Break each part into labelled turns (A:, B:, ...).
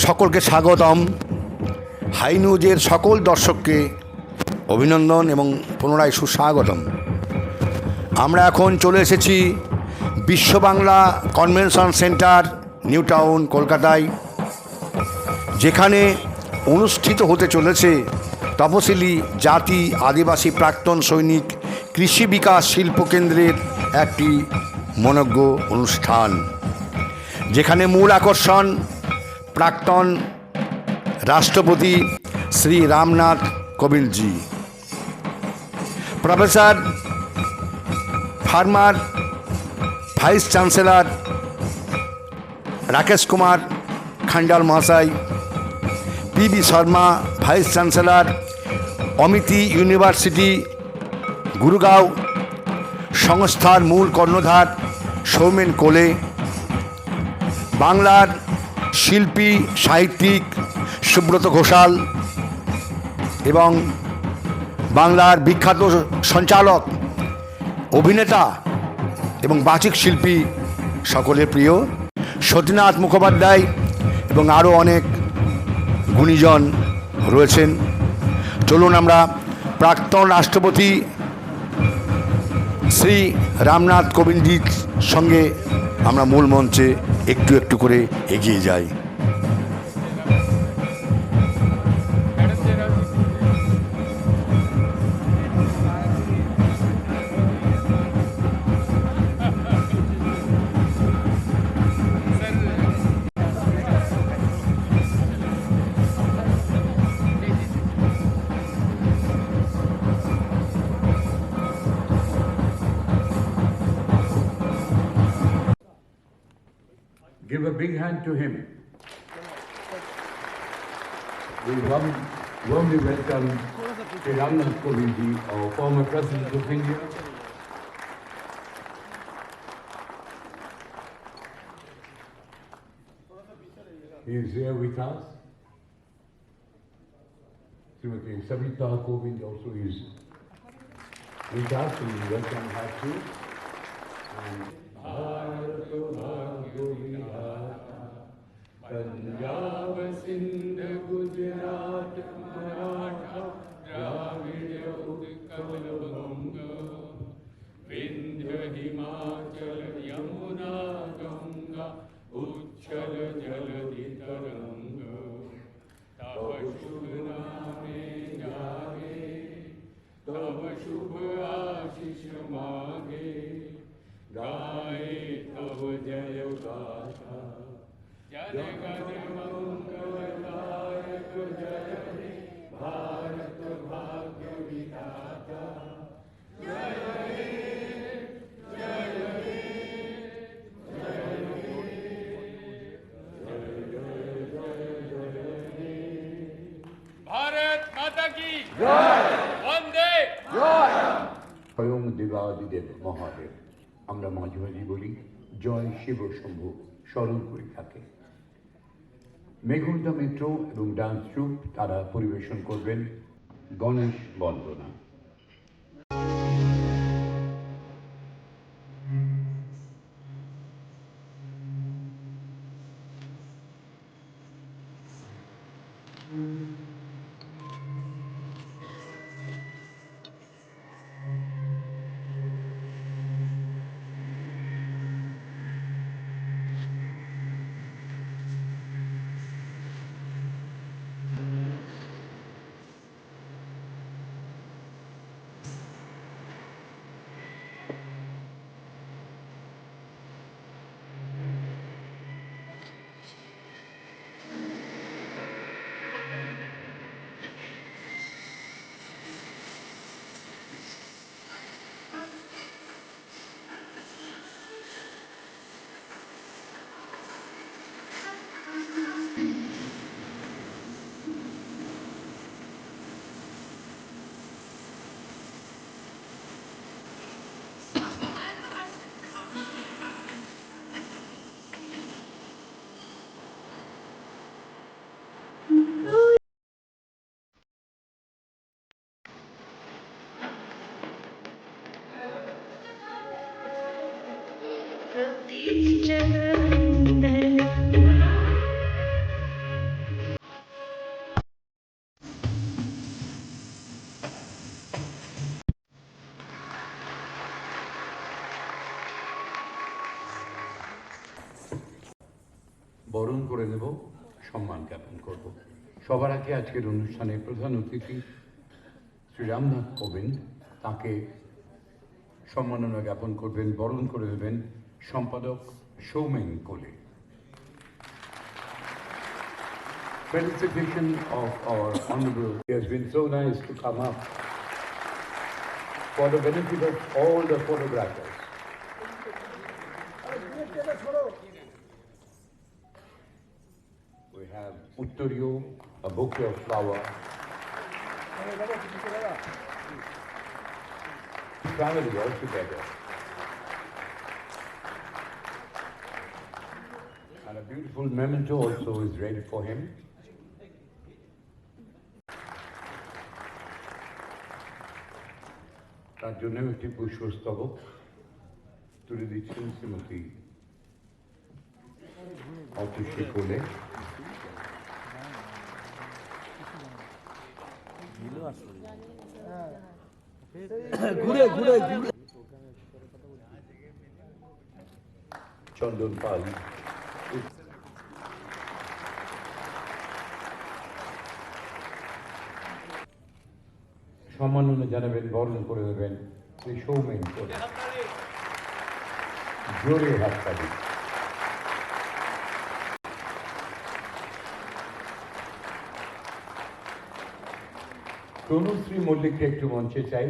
A: সকলকে স্বাগতম। হাই নিউজের সকল দর্শককে অভিনন্দন এবং পুনরায় সুস্বাগতম। আমরা এখন চলে এসেছি বিশ্ব Bangla convention centre, new town, কলকাতায়, যেখানে অনুষ্ঠিত হতে চলেছে তপশিলি জাতি আদিবাসী প্রাক্তন সৈনিক কৃষি বিকাশ শিল্পকেন্দ্রের একটি মনোজ্ঞ অনুষ্ঠান, যেখানে মূল আকর্ষণ প্রাক্তন রাষ্ট্রপতি Shri Ramnath Kovindji, professor former vice chancellor Rakesh Kumar Khandal মহাশয়, PB Sharma vice chancellor Amity university Gurgaon, সংস্থার মূল কর্ণধার সৌমেন কোলে, বাংলার শিল্পী সাহিত্যিক সুব্রত ঘোষাল এবং বাংলার বিখ্যাত সঞ্চালক, অভিনেতা এবং বাচিক শিল্পী সকলের প্রিয় সতীনাথ মুখোপাধ্যায় এবং আরও অনেক গুণীজন রয়েছেন। চলুন আমরা প্রাক্তন রাষ্ট্রপতি শ্রী রামনাথ কোবিন্দজির সঙ্গে আমরা মূল মঞ্চে একটু একটু করে এগিয়ে যাই।
B: Give a big hand to him. We warmly welcome Sri Ramnath Kovindji, our former President of India. He is here with us. Srimati Savita Kovind also is with us, and we welcome her too. And Punjab Sindh Gujarat Maratha Dravida Utkal बंग विंध्य हिमाचल यमुना गंगा उच्छल जलधि तरंग तव शुभ नामे जागे तव शुभ आशीष मागे गाए तव जय गाथा जय गण मंगलदायक जय हे भारत भाग्य विधाता जय हे जय हे जय हे जय हे भारत माता की जय वंदे जय। স্বয়ং দেবাদিদেব মহাদেব, আমরা মাঝে মাঝে বলি জয় শিব শম্ভু, স্মরণ করে থাকে। মেঘুন্টা মিত্র এবং ডান্স ট্রুপ তারা পরিবেশন করবেন গণেশ বন্দনা। বরণ করে নেব, সম্মান জ্ঞাপন করব। সবার আগে আজকের অনুষ্ঠানের প্রধান অতিথি শ্রী রামনাথ কোবিন্দ, তাকে সম্মাননা জ্ঞাপন করবেন, বরণ করে দেবেন সম্পাদক সৌমেন কোলে। Felicitation of our honorable, it has been so nice to come up for the benefit of all the photographers. We have Uttaryo, a bouquet of flower. Family all together. And a beautiful memento also is ready for him. তার জন্য একটি পুষ্পস্তবক তুলে দিচ্ছেন শ্রীমতী অতুষ্টি কোলে। চন্দন পাল সম্মাননা জানাবেন, বরণ করে দেবেন শ্রী সৌমেন কোলে। জোরে হাততালি। তনুশ্রী মল্লিককে একটু মঞ্চে চাই।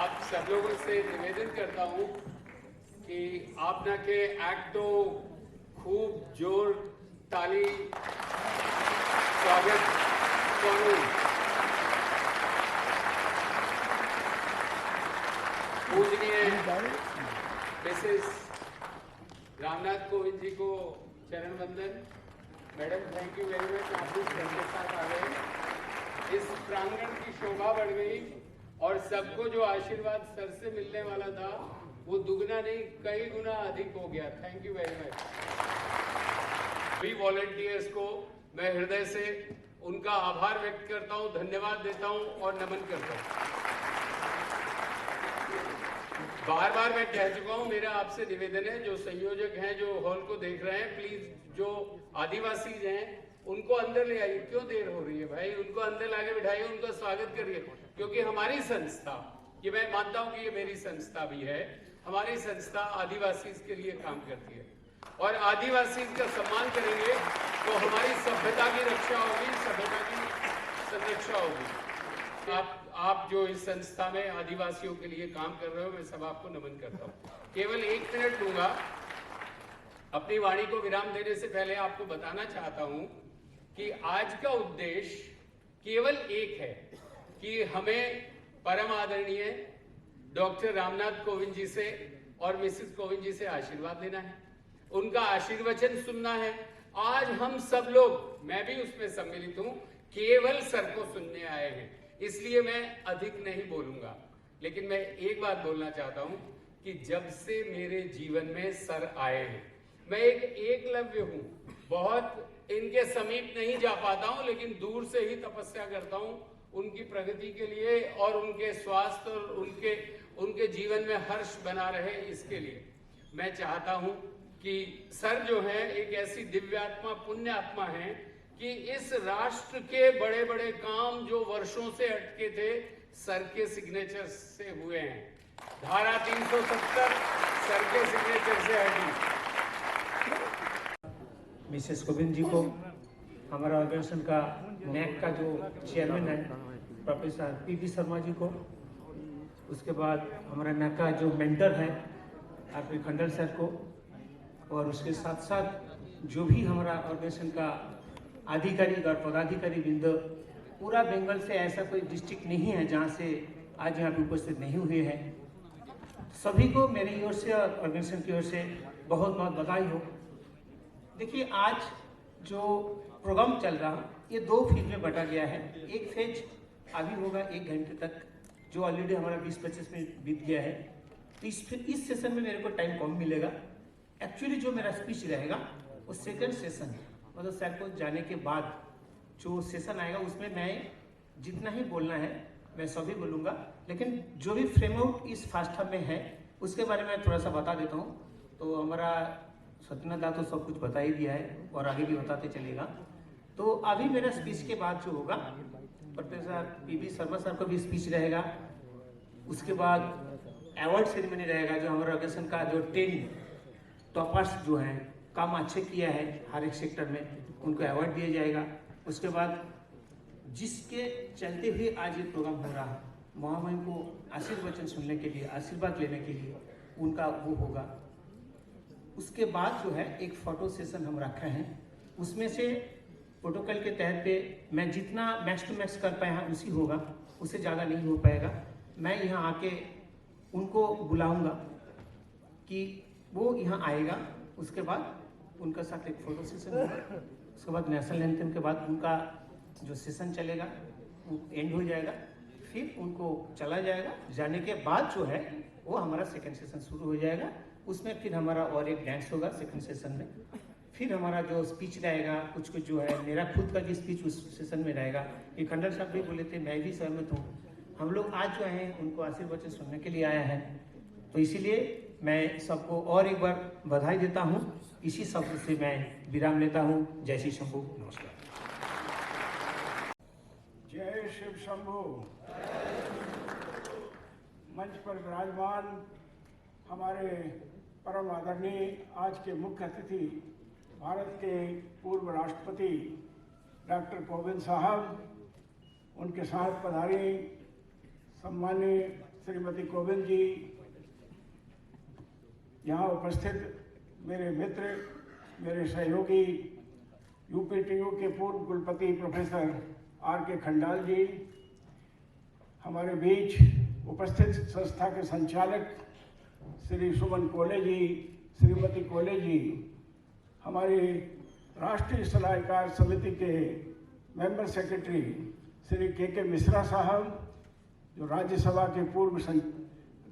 C: आप सब लोगों से निवेदन करता हूं कि आप ना के एक्ट तो खूब जोर ताली स्वागत करूं। पूजनीय मिसेस रामनाथ कोविंद जी को चरण वंदन। Madam thank you very much, आप भी सर के साथ आ गए, इस प्रांगण की शोभा बढ़ गई और सबको जो आशीर्वाद सर से मिलने वाला था वो दुगना नहीं कई गुना अधिक हो गया। Thank you very much. सभी वॉलंटियर्स को मैं हृदय से उनका आभार व्यक्त करता हूं, धन्यवाद देता हूं और नमन करता हूं। बार बार मैं कह चुका हूं, मेरा आपसे निवेदन है, जो संयोजक हैं, जो हॉल को देख रहे हैं, प्लीज जो आदिवासी हैं उनको अंदर ले आइए। क्यों देर हो रही है भाई, उनको अंदर लाके बिठाइए, उनका स्वागत करिए। क्योंकि हमारी संस्था, ये मैं मानता हूं कि ये मेरी संस्था भी है, हमारी संस्था आदिवासी के लिए काम करती है और आदिवासी का सम्मान करेंगे तो हमारी सभ्यता की रक्षा होगी, सभ्यता की संरक्षा होगी। आप जो इस संस्था में आदिवासियों के लिए काम कर रहे हो, मैं सब आपको नमन करता हूं। केवल 1 मिनट लूंगा, अपनी वाणी को विराम देने से पहले आपको बताना चाहता हूं कि आज का उद्देश्य केवल एक है कि हमें परम आदरणीय डॉक्टर रामनाथ कोविंद जी से और मिसेस कोविंद जी से आशीर्वाद लेना है, उनका आशीर्वचन सुनना है। आज हम सब लोग, मैं भी उसमें सम्मिलित हूं, केवल सर को सुनने आए हैं, इसलिए मैं अधिक नहीं बोलूंगा। लेकिन मैं एक बात बोलना चाहता हूं कि जब से मेरे जीवन में सर आए हैं, मैं एक एकलव्य हूं, बहुत इनके समीप नहीं जा पाता हूं, लेकिन दूर से ही तपस्या करता हूं उनकी प्रगति के लिए और उनके स्वास्थ्य और उनके जीवन में हर्ष बना रहे, इसके लिए मैं चाहता हूं कि सर जो है एक ऐसी दिव्यात्मा, पुण्य आत्मा है कि इस राष्ट्र के बड़े बड़े काम जो वर्षों से अटके थे, सर के सिग्नेचर से हुए हैं। धारा 370 सर के सिग्नेचर से हटी।
D: मिसेस कोविंद जी को, हमारा ऑर्गेनाइजेशन का नैक का जो चेयरमैन है प्रोफेसर पीवी शर्मा जी को, उसके बाद हमारा नैक का जो मेंटर है आर.पी. खंडल सर को, और उसके साथ साथ जो भी हमारा ऑर्गेनाइजेशन का आधिकारिक और पदाधिकारी वृंद, पूरा बंगाल से ऐसा कोई डिस्ट्रिक्ट नहीं है जहाँ से आज यहाँ पे उपस्थित नहीं हुए हैं। सभी को मेरी ओर से और ऑर्गेनाइजेशन की ओर से बहुत बहुत बधाई हो। देखिए, आज जो प्रोग्राम चल रहा है ये 2 फेज में बटा गया है। एक फेज अभी होगा 1 घंटे तक, जो ऑलरेडी हमारा 20-25 मिनट बीत गया है। तो इस सेशन में मेरे को टाइम कम मिलेगा। एक्चुअली जो मेरा स्पीच रहेगा वो सेकंड सेशन मतलब सर को जाने के बाद जो सेशन आएगा उसमें मैं जितना ही बोलना है मैं सभी बोलूँगा, लेकिन जो भी फ्रेमआउट इस फर्स्ट हाफ में है उसके बारे में थोड़ा सा बता देता हूँ। तो हमारा सत्यनाथ दा तो सब कुछ बता ही दिया है और आगे भी बताते चलेगा। तो अभी मेरा स्पीच के बाद जो होगा प्रोफेसर पीवी शर्मा सर का भी स्पीच रहेगा। उसके बाद अवार्ड सेरेमनी रहेगा, जो हमारे ऑर्गेनाइजेशन का जो 10 टॉपर्स जो हैं काम अच्छे किया है हर एक सेक्टर में उनको अवार्ड दिया जाएगा। उसके बाद जिसके चलते हुए आज ये प्रोग्राम हो रहा है महामहिम को आशीर्वचन सुनने के लिए आशीर्वाद लेने के लिए उनका वो होगा। उसके बाद जो है एक फोटो सेशन हम रखे हैं, उसमें से प्रोटोकॉल के तहत पे मैं जितना मैक्स टू मैक्स कर पाया उसी होगा, उससे ज़्यादा नहीं हो पाएगा। मैं यहाँ आके उनको बुलाऊंगा कि वो यहाँ आएगा, उसके बाद उनका साथ एक फोटो सेशन होगा। उसके बाद नेशनल एंथम के बाद उनका जो सेशन चलेगा वो एंड हो जाएगा, फिर उनको चला जाएगा। जाने के बाद जो है वो हमारा सेकंड सेशन शुरू हो जाएगा। उसमें फिर हमारा और एक डांस होगा सेकंड सेशन में। फिर हमारा जो स्पीच रहेगा कुछ कुछ जो है मेरा खुद का भी स्पीच उस सेशन में रहेगा। ये खंडर साहब भी बोले थे, मैं भी सहमत हूँ। हम लोग आज जो हैं उनको आशीर्वचन सुनने के लिए आया है, तो इसीलिए मैं सबको और एक बार बधाई देता हूँ। इसी शब्द से मैं विराम लेता हूँ। जय श्री शंभू, नमस्कार।
E: जय शिव शंभू। मंच पर विराजमान हमारे परम आदरणीय आज के मुख्य अतिथि भारत के पूर्व राष्ट्रपति डॉक्टर कोविंद साहब, उनके साथ पधारी सम्माननीय श्रीमती कोविंद जी, यहाँ उपस्थित मेरे मित्र, मेरे सहयोगी यूपीटीयू के पूर्व कुलपति प्रोफेसर आर के खंडाल जी, हमारे बीच उपस्थित संस्था के संचालक श्री सुमन कोले जी, श्रीमती कोले जी, हमारी राष्ट्रीय सलाहकार समिति के मेंबर सेक्रेटरी श्री के मिश्रा साहब, जो राज्यसभा के पूर्व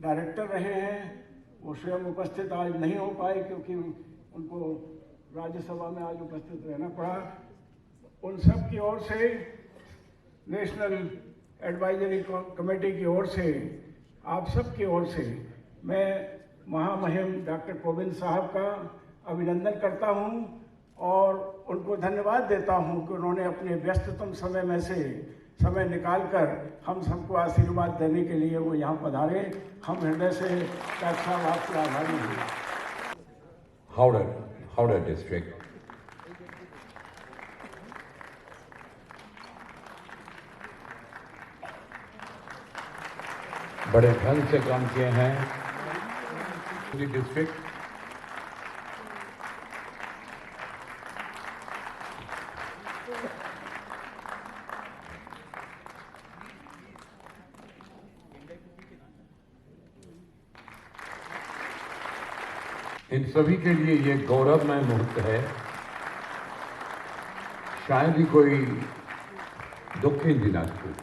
E: डायरेक्टर रहे हैं, वो स्वयं उपस्थित आज नहीं हो पाए क्योंकि उनको राज्यसभा में आज उपस्थित रहना पड़ा। उन सब की ओर से, नेशनल एडवाइजरी कमेटी की ओर से, आप सब की ओर से मैं महामहिम डॉक्टर कोविंद साहब का अभिनंदन करता हूं और उनको धन्यवाद देता हूं कि उन्होंने अपने व्यस्ततम समय में से समय निकालकर हम सबको आशीर्वाद देने के लिए वो यहाँ पधारे। हम हृदय से डॉक्टर साहब आपके आभारी हैं।
B: हावड़ा डिस्ट्रिक्ट। बड़े ढंग से काम किए हैं डिस्ट्रिक्ट। इन सभी के लिए ये गौरवमय मुहूर्त है। शायद ही कोई दुखी दिनांक हो।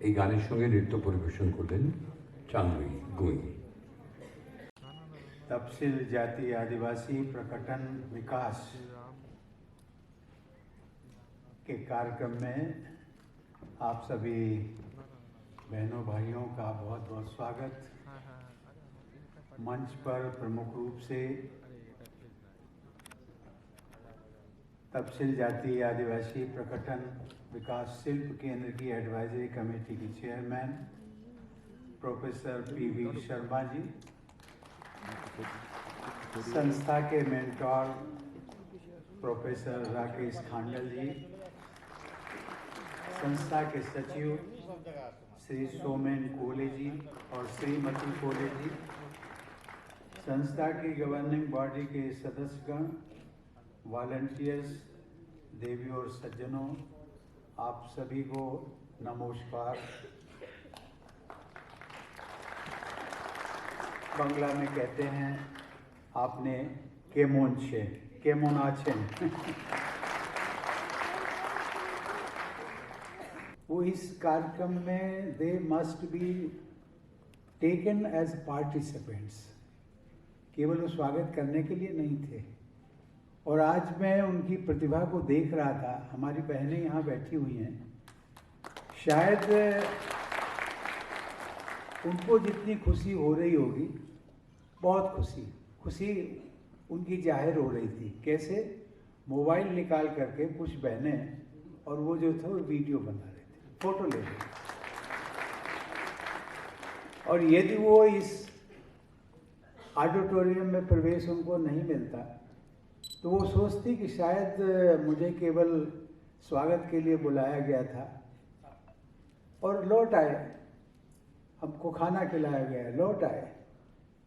B: এই গানের সঙ্গে নৃত্য পরিবেশন করলেন চাঁদুই গুই।
F: तपसील जाति आदिवासी प्रकटन विकास के कार्यक्रम में आप सभी बहनों भाइयों का बहुत बहुत स्वागत। मंच पर प्रमुख रूप से तपसील जाति आदिवासी प्रकटन विकास शिल्प केंद्र की एडवाइजरी कमेटी की chairman professor PV Sharma ji, संस्था के मेंटोर प्रोफेसर राकेश खांडल जी, संस्था के सचिव श्री सोमेन कोले जी और श्रीमती कोले जी, संस्था की गवर्निंग बॉडी के सदस्यगण, वॉलंटियर्स, देवी और सज्जनों, आप सभी को नमस्कार। बांग्ला में कहते हैं आपने केमोन छे, केमोन आछेन। वो इस कार्यक्रम में they must be taken as participants, केवल वो स्वागत करने के लिए नहीं थे। और आज मैं उनकी प्रतिभा को देख रहा था, हमारी बहनें यहाँ बैठी हुई हैं, शायद उनको जितनी खुशी हो रही होगी, बहुत खुशी उनकी जाहिर हो रही थी। कैसे? मोबाइल निकाल करके कुछ बहनें और वो जो थे वो वीडियो बना रहे थे, फोटो ले रहे थे। और यदि वो इस ऑडिटोरियम में प्रवेश उनको नहीं मिलता तो वो सोचती कि शायद मुझे केवल स्वागत के लिए बुलाया गया था और लौट आए, हमको खाना खिलाया गया है, लौट आए।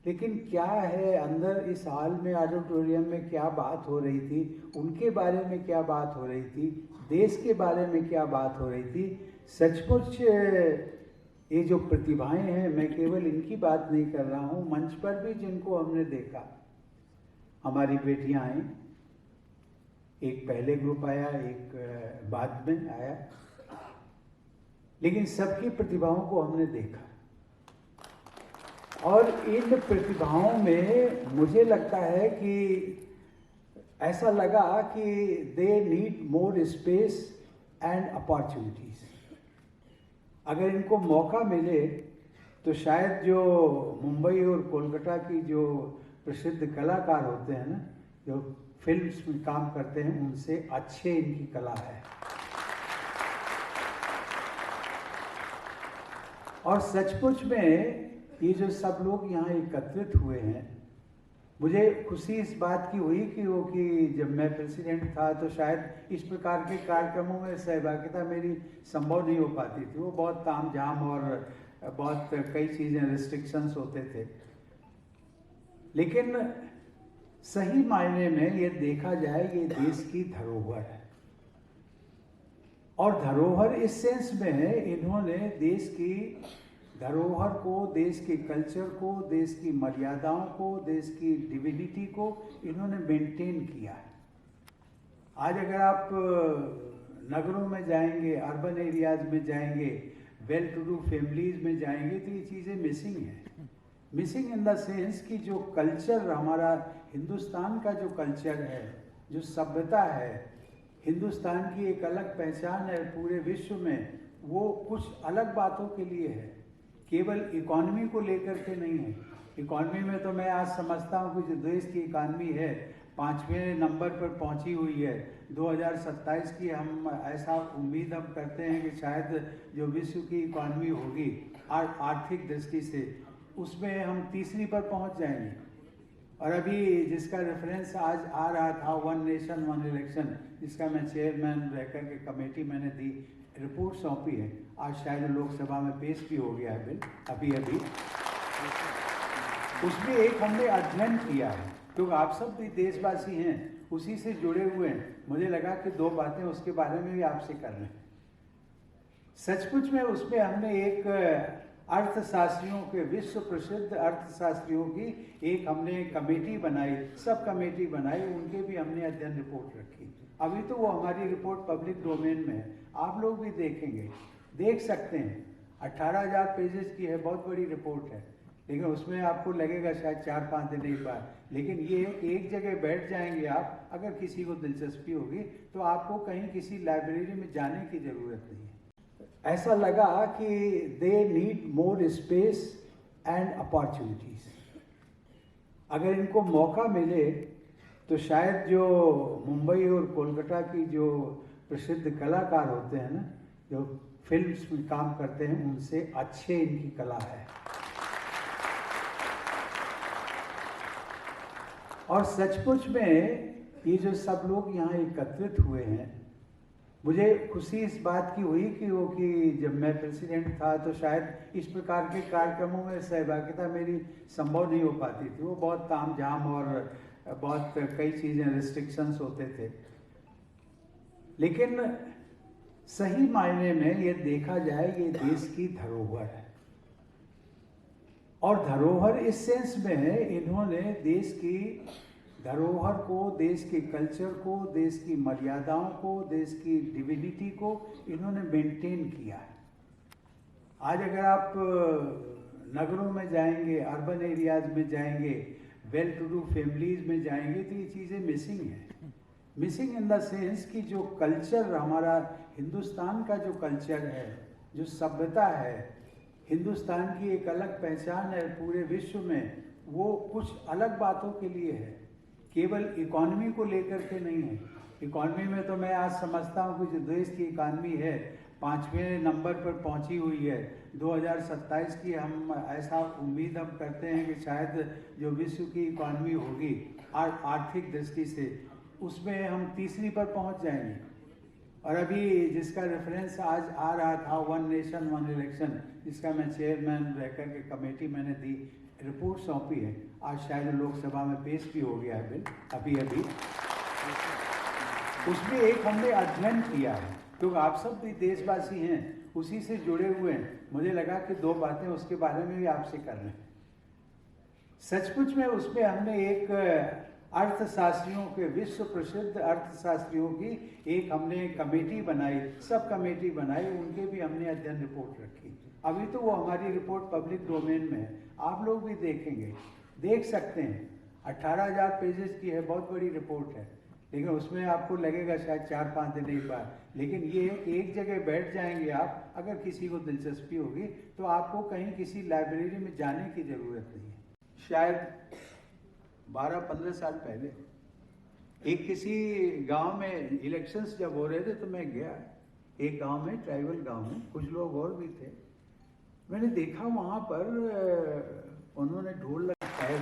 F: लेकिन क्या है अंदर इस हॉल में, ऑडिटोरियम में क्या बात हो रही थी, उनके बारे में क्या बात हो रही थी, देश के बारे में क्या बात हो रही थी। सचमुच ये जो प्रतिभाएं हैं, मैं केवल इनकी बात नहीं कर रहा हूँ, मंच पर भी जिनको हमने देखा, हमारी बेटियां आई, एक पहले ग्रुप आया, एक बाद में आया, लेकिन सबकी प्रतिभाओं को हमने देखा। और इन प्रतिभाओं में मुझे लगता है कि ऐसा लगा कि they need more space and opportunities. अगर इनको मौका मिले तो शायद जो मुंबई और कोलकाता की जो प्रसिद्ध कलाकार होते हैं ना, जो फिल्म्स में काम करते हैं, उनसे अच्छे इनकी कला है। और सचमुच में ये जो सब लोग यहाँ एकत्रित हुए हैं, मुझे खुशी इस बात की हुई कि जब मैं प्रेसिडेंट था तो शायद इस प्रकार के कार्यक्रमों में सहभागिता मेरी संभव नहीं हो पाती थी। वो बहुत तामझाम और बहुत कई चीज़ें, रिस्ट्रिक्शंस होते थे। लेकिन सही मायने में ये देखा जाए, ये देश की धरोहर है। और धरोहर इस सेंस में है, इन्होंने देश की धरोहर को, देश के कल्चर को, देश की मर्यादाओं को, देश की डिविनिटी को इन्होंने मेंटेन किया है। आज अगर आप नगरों में जाएंगे, अर्बन एरियाज में जाएंगे, वेल टू डू फैमिलीज में जाएंगे, तो ये चीज़ें मिसिंग हैं। मिसिंग इन द सेंस कि जो कल्चर हमारा हिंदुस्तान का जो कल्चर है, जो सभ्यता है, हिंदुस्तान की एक अलग पहचान है पूरे विश्व में, वो कुछ अलग बातों के लिए है, केवल इकॉनमी को लेकर के नहीं है। इकॉनमी में तो मैं आज समझता हूँ कि जो देश की इकॉनमी है 5वें नंबर पर पहुँची हुई है। 2027 की हम ऐसा उम्मीद हम करते हैं कि शायद जो विश्व की इकॉनमी होगी आर्थिक दृष्टि से, उसमें हम तीसरी पर पहुँच जाएंगे। और अभी जिसका रेफरेंस आज आ रहा था, वन नेशन वन इलेक्शन, जिसका मैं चेयरमैन रहकर के कमेटी मैंने दी, रिपोर्ट सौंपी है, आज शायद लोकसभा में पेश भी हो गया है बिल अभी। उसमें एक हमने अध्ययन किया है, क्योंकि आप सब भी देशवासी हैं, उसी से जुड़े हुए हैं। मुझे लगा कि 2 बातें उसके बारे में भी आपसे कर लें। सचमुच में उसमें हमने एक अर्थशास्त्रियों के, विश्व प्रसिद्ध अर्थशास्त्रियों की एक हमने कमेटी बनाई, सब कमेटी बनाई, उनके भी हमने अध्ययन रिपोर्ट रखी। अभी तो वो हमारी रिपोर्ट पब्लिक डोमेन में है, आप लोग भी देखेंगे, देख सकते हैं। 18,000 पेजेस की है, बहुत बड़ी रिपोर्ट है, लेकिन उसमें आपको लगेगा शायद 4-5 दिन एक बार। लेकिन ये एक जगह बैठ जाएंगे आप, अगर किसी को दिलचस्पी होगी तो आपको कहीं किसी लाइब्रेरी में जाने की ज़रूरत नहीं है। ऐसा लगा कि they need more space and opportunities. अगर इनको मौका मिले तो शायद जो मुंबई और कोलकाता की जो प्रसिद्ध कलाकार होते हैं ना, जो फिल्म्स में काम करते हैं, उनसे अच्छे इनकी कला है। और सचमुच में ये जो सब लोग यहाँ एकत्रित हुए हैं, मुझे खुशी इस बात की हुई कि जब मैं प्रेसिडेंट था तो शायद इस प्रकार के कार्यक्रमों में सहभागिता मेरी संभव नहीं हो पाती थी। वो बहुत तामझाम और बहुत कई चीज़ें रिस्ट्रिक्शंस होते थे। लेकिन सही मायने में ये देखा जाए, ये देश की धरोहर है। और धरोहर इस सेंस में है, इन्होंने देश की धरोहर को, देश के कल्चर को, देश की मर्यादाओं को, देश की डिविनिटी को इन्होंने मेंटेन किया है। आज अगर आप नगरों में जाएंगे, अर्बन एरियाज में जाएंगे, वेल टू डू फैमिलीज में जाएंगे, तो ये चीज़ें मिसिंग हैं। मिसिंग इन द सेंस कि जो कल्चर हमारा हिंदुस्तान का जो कल्चर है, जो सभ्यता है, हिंदुस्तान की एक अलग पहचान है पूरे विश्व में, वो कुछ अलग बातों के लिए है, केवल इकॉनमी को लेकर के नहीं है। इकॉनमी में तो मैं आज समझता हूँ कि जो देश की इकॉनमी है 5वें नंबर पर पहुँची हुई है। 2027 की हम ऐसा उम्मीद हम करते हैं कि शायद जो विश्व की इकॉनमी होगी आर्थिक दृष्टि से, उसमें हम तीसरी पर पहुँच जाएंगे। और अभी जिसका रेफरेंस आज आ रहा था, वन नेशन वन इलेक्शन, जिसका मैं चेयरमैन रहकर के कमेटी मैंने दी, रिपोर्ट सौंपी है, आज शायद लोकसभा में पेश भी हो गया है बिल अभी। उसमें एक हमने अध्ययन किया है, क्योंकि आप सब भी देशवासी हैं, उसी से जुड़े हुए हैं। मुझे लगा कि 2 बातें उसके बारे में भी आपसे कर लें। सचमुच में उसमें हमने एक अर्थशास्त्रियों के, विश्व प्रसिद्ध अर्थशास्त्रियों की एक हमने कमेटी बनाई, सब कमेटी बनाई, उनके भी हमने अध्ययन रिपोर्ट रखी। अभी तो वो हमारी रिपोर्ट पब्लिक डोमेन में है, आप लोग भी देखेंगे, देख सकते हैं। 18,000 पेजेस की है, बहुत बड़ी रिपोर्ट है। लेकिन उसमें आपको लगेगा शायद 4-5 दिन एक बार, लेकिन ये एक जगह बैठ जाएंगे आप, अगर किसी को दिलचस्पी होगी तो आपको कहीं किसी लाइब्रेरी में जाने की ज़रूरत नहीं है। शायद 12-15 साल पहले एक किसी गांव में इलेक्शंस जब हो रहे थे तो मैं गया एक गांव में, ट्राइबल गांव में, कुछ लोग और भी थे। मैंने देखा वहां पर उन्होंने ढोल लगा पैर,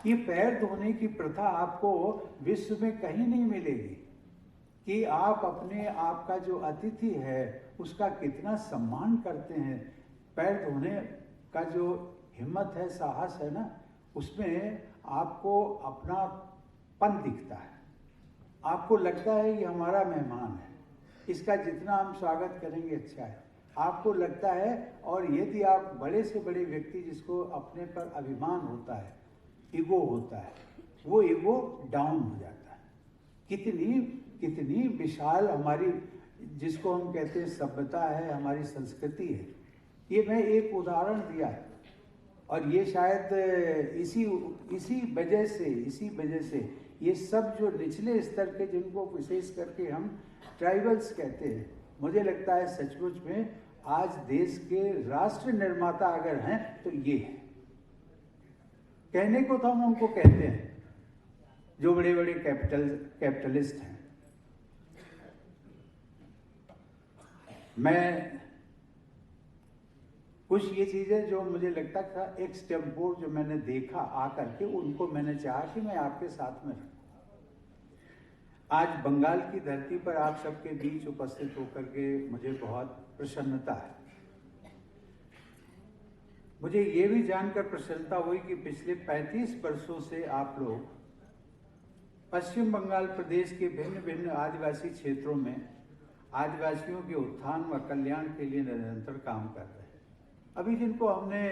F: ये पैर धोने की प्रथा आपको विश्व में कहीं नहीं मिलेगी, कि आप अपने आप का जो अतिथि है उसका कितना सम्मान करते हैं। पैर धोने का जो हिम्मत है, साहस है ना, उसमें आपको अपनापन दिखता है। आपको लगता है ये हमारा मेहमान है, इसका जितना हम स्वागत करेंगे अच्छा है। आपको लगता है, और यदि आप बड़े से बड़े व्यक्ति जिसको अपने पर अभिमान होता है, ईगो होता है, वो ईगो डाउन हो जाता है। कितनी विशाल हमारी, जिसको हम कहते हैं सभ्यता है, हमारी संस्कृति है। ये मैं एक उदाहरण दिया है, और ये शायद इसी वजह से ये सब जो निचले स्तर के, जिनको विशेष करके हम ट्राइबल्स कहते हैं, मुझे लगता है सचमुच में आज देश के राष्ट्र निर्माता अगर हैं तो ये है। कहने को तो हम उनको कहते हैं जो बड़े बड़े कैपिटलिस्ट हैं। मैं कुछ ये चीजें जो मुझे लगता था एक्सटेम्पोर जो मैंने देखा आकर के, उनको मैंने चाहा कि मैं आपके साथ में रहूं। आज बंगाल की धरती पर आप सबके बीच उपस्थित होकर के मुझे बहुत प्रसन्नता है। मुझे ये भी जानकर प्रसन्नता हुई कि पिछले 35 वर्षों से आप लोग पश्चिम बंगाल प्रदेश के भिन्न भिन्न आदिवासी क्षेत्रों में आदिवासियों के उत्थान व कल्याण के लिए निरंतर काम कर रहे हैं। अभी जिनको हमने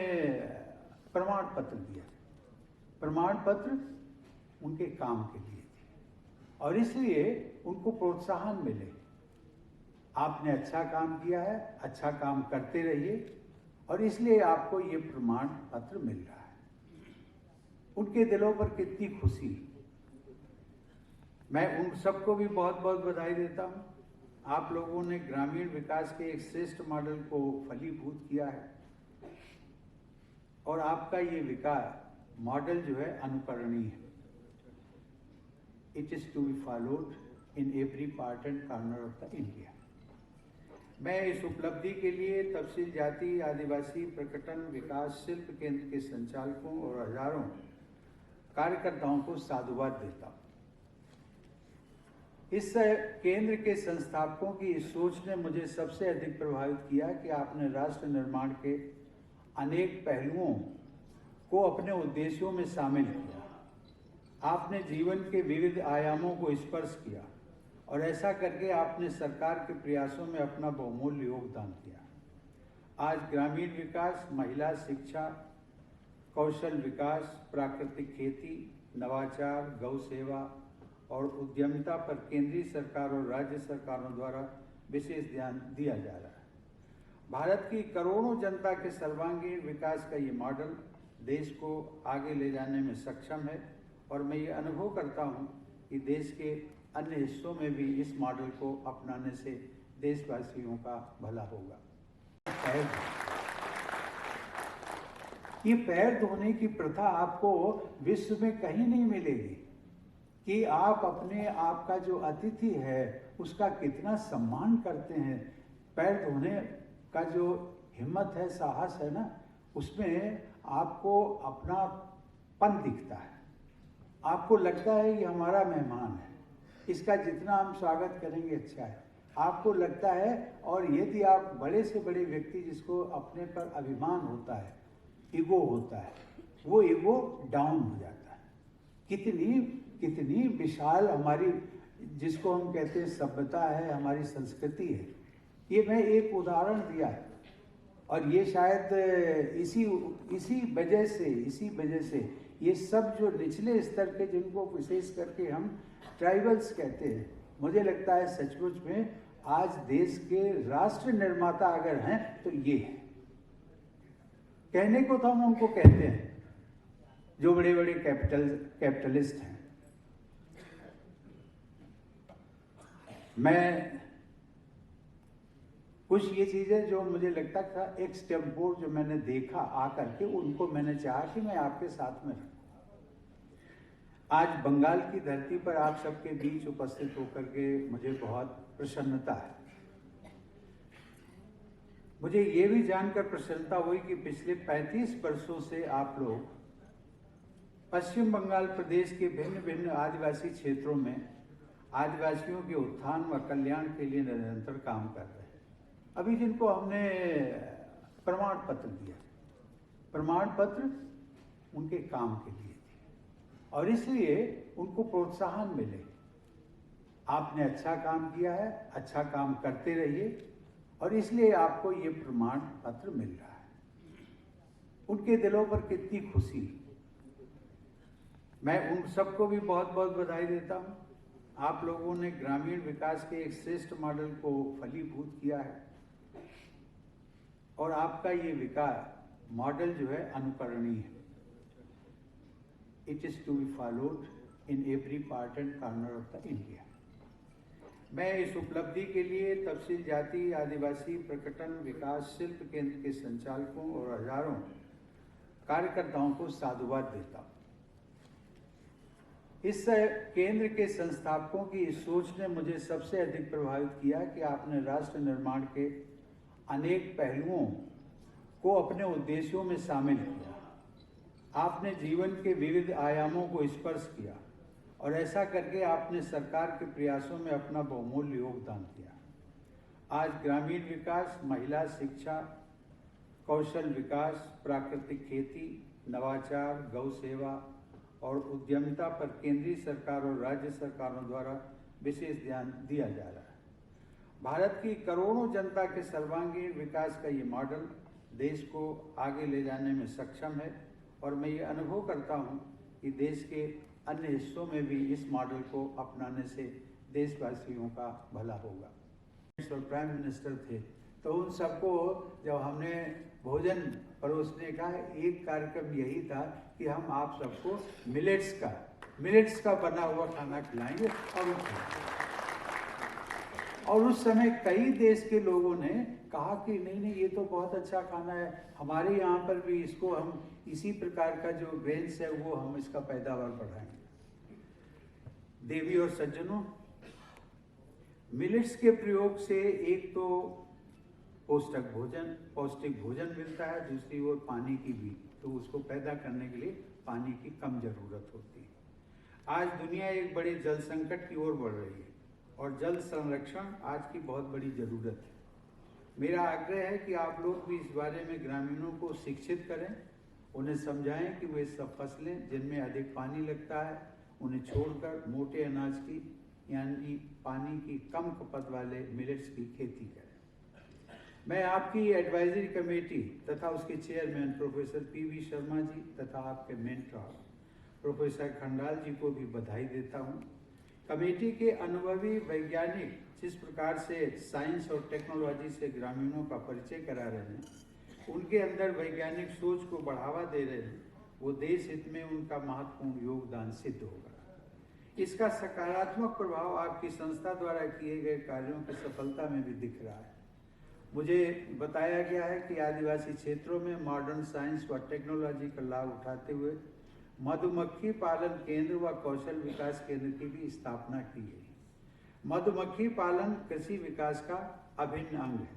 F: प्रमाण पत्र दिया, प्रमाण पत्र उनके काम के लिए थे, और इसलिए उनको प्रोत्साहन मिले। आपने अच्छा काम किया है, अच्छा काम करते रहिए, और इसलिए आपको ये प्रमाण पत्र मिल रहा है। उनके दिलों पर कितनी खुशी। मैं उन सबको भी बहुत बहुत बधाई देता हूँ। आप लोगों ने ग्रामीण विकास के एक श्रेष्ठ मॉडल को फलीभूत किया है, और आपका ये विकास मॉडल जो है अनुकरणीय है। It is to be followed in every part and corner of the India. मैं इस उपलब्धि के लिए तफसील जाति आदिवासी प्रकटन विकास शिल्प केंद्र के संचालकों और हजारों कार्यकर्ताओं को साधुवाद देता हूँ। इस केंद्र के संस्थापकों की इस सोच ने मुझे सबसे अधिक प्रभावित किया कि आपने राष्ट्र निर्माण के अनेक पहलुओं को अपने उद्देश्यों में शामिल किया। आपने जीवन के विविध आयामों को स्पर्श किया और ऐसा करके आपने सरकार के प्रयासों में अपना बहुमूल्य योगदान किया। आज ग्रामीण विकास, महिला शिक्षा, कौशल विकास, प्राकृतिक खेती, नवाचार, गौ सेवा और उद्यमिता पर केंद्रीय सरकार और राज्य सरकारों द्वारा विशेष ध्यान दिया जा रहा है। भारत की करोड़ों जनता के सर्वांगीण विकास का ये मॉडल देश को आगे ले जाने में सक्षम है और मैं ये अनुभव करता हूँ कि देश के अन्य हिस्सों में भी इस मॉडल को अपनाने से देशवासियों का भला होगा। ये पैर धोने की प्रथा आपको विश्व में कहीं नहीं मिलेगी कि आप अपने आप का जो अतिथि है उसका कितना सम्मान करते हैं। पैर धोने का जो हिम्मत है, साहस है ना, उसमें आपको अपनापन दिखता है। आपको लगता है ये हमारा मेहमान है, इसका जितना हम स्वागत करेंगे अच्छा है। आपको लगता है, और यदि आप बड़े से बड़े व्यक्ति जिसको अपने पर अभिमान होता है, ईगो होता है, वो ईगो डाउन हो जाता है। कितनी विशाल हमारी, जिसको हम कहते हैं सभ्यता है, हमारी संस्कृति है। ये मैं एक उदाहरण दिया है और ये शायद इसी वजह से ये सब जो निचले स्तर के, जिनको विशेष करके हम ट्राइबल्स कहते हैं, मुझे लगता है सचमुच में आज देश के राष्ट्र निर्माता अगर हैं तो ये है। कहने को तो हम उनको कहते हैं जो बड़े बड़े कैपिटलिस्ट हैं। मैं कुछ ये चीजें जो मुझे लगता था एक्सटेम्पोर जो मैंने देखा आकर के, उनको मैंने चाहा कि मैं आपके साथ में रहूं। आज बंगाल की धरती पर आप सबके बीच उपस्थित होकर के मुझे बहुत प्रसन्नता है। मुझे ये भी जानकर प्रसन्नता हुई कि पिछले 35 वर्षों से आप लोग पश्चिम बंगाल प्रदेश के भिन्न भिन्न आदिवासी क्षेत्रों में आदिवासियों के उत्थान व कल्याण के लिए निरंतर काम कर रहे हैं। अभी जिनको हमने प्रमाण पत्र दिया, प्रमाण पत्र उनके काम के लिए थे और इसलिए उनको प्रोत्साहन मिले। आपने अच्छा काम किया है, अच्छा काम करते रहिए और इसलिए आपको ये प्रमाण पत्र मिल रहा है। उनके दिलों पर कितनी खुशी। मैं उन सबको भी बहुत बहुत बधाई देता हूँ। आप लोगों ने ग्रामीण विकास के एक श्रेष्ठ मॉडल को फलीभूत किया है और आपका ये विकास मॉडल जो है अनुकरणीय है। It is to be followed in every part and corner of the India. मैं इस उपलब्धि के लिए तफसील जाति आदिवासी प्रकटन विकास शिल्प केंद्र के संचालकों और हजारों कार्यकर्ताओं को साधुवाद देता हूँ। इस केंद्र के संस्थापकों की इस सोच ने मुझे सबसे अधिक प्रभावित किया कि आपने राष्ट्र निर्माण के अनेक पहलुओं को अपने उद्देश्यों में शामिल किया। आपने जीवन के विविध आयामों को स्पर्श किया और ऐसा करके आपने सरकार के प्रयासों में अपना बहुमूल्य योगदान किया। आज ग्रामीण विकास, महिला शिक्षा, कौशल विकास, प्राकृतिक खेती, नवाचार, गौ सेवा और उद्यमिता पर केंद्रीय सरकार और राज्य सरकारों द्वारा विशेष ध्यान दिया जा रहा है। भारत की करोड़ों जनता के सर्वांगीण विकास का ये मॉडल देश को आगे ले जाने में सक्षम है और मैं ये अनुभव करता हूँ कि देश के अन्य हिस्सों में भी इस मॉडल को अपनाने से देशवासियों का भला होगा। और प्राइम मिनिस्टर थे तो उन सबको जब हमने भोजन परोसने का एक कार्यक्रम यही था कि हम आप सबको मिलेट्स का बना हुआ खाना खिलाएंगे और और उस समय कई देश के लोगों ने कहा कि नहीं नहीं, ये तो बहुत अच्छा खाना है, हमारे यहाँ पर भी इसको हम इसी प्रकार का जो ग्रेन्स है वो हम इसका पैदावार बढ़ाएंगे। देवी और सज्जनों, मिलेट्स के प्रयोग से एक तो पौष्टिक भोजन मिलता है, दूसरी ओर पानी की भी, तो उसको पैदा करने के लिए पानी की कम जरूरत होती है। आज दुनिया एक बड़े जल संकट की ओर बढ़ रही है और जल संरक्षण आज की बहुत बड़ी जरूरत है। मेरा आग्रह है कि आप लोग भी इस बारे में ग्रामीणों को शिक्षित करें, उन्हें समझाएं कि वे सब फसलें जिनमें अधिक पानी लगता है उन्हें छोड़कर मोटे अनाज की यानी पानी की कम खपत वाले मिलेट्स की खेती करें। मैं आपकी एडवाइजरी कमेटी तथा उसके chairman professor PV Sharma ji तथा आपके मेंटर प्रोफेसर खंडाल जी को भी बधाई देता हूँ। कमेटी के अनुभवी वैज्ञानिक जिस प्रकार से साइंस और टेक्नोलॉजी से ग्रामीणों का परिचय करा रहे हैं, उनके अंदर वैज्ञानिक सोच को बढ़ावा दे रहे हैं, वो देश हित में उनका महत्वपूर्ण योगदान सिद्ध होगा। इसका सकारात्मक प्रभाव आपकी संस्था द्वारा किए गए कार्यों की सफलता में भी दिख रहा है। मुझे बताया गया है कि आदिवासी क्षेत्रों में मॉडर्न साइंस व टेक्नोलॉजी का लाभ उठाते हुए मधुमक्खी पालन केंद्र व कौशल विकास केंद्र की भी स्थापना की गई। मधुमक्खी पालन कृषि विकास का अभिन्न अंग है।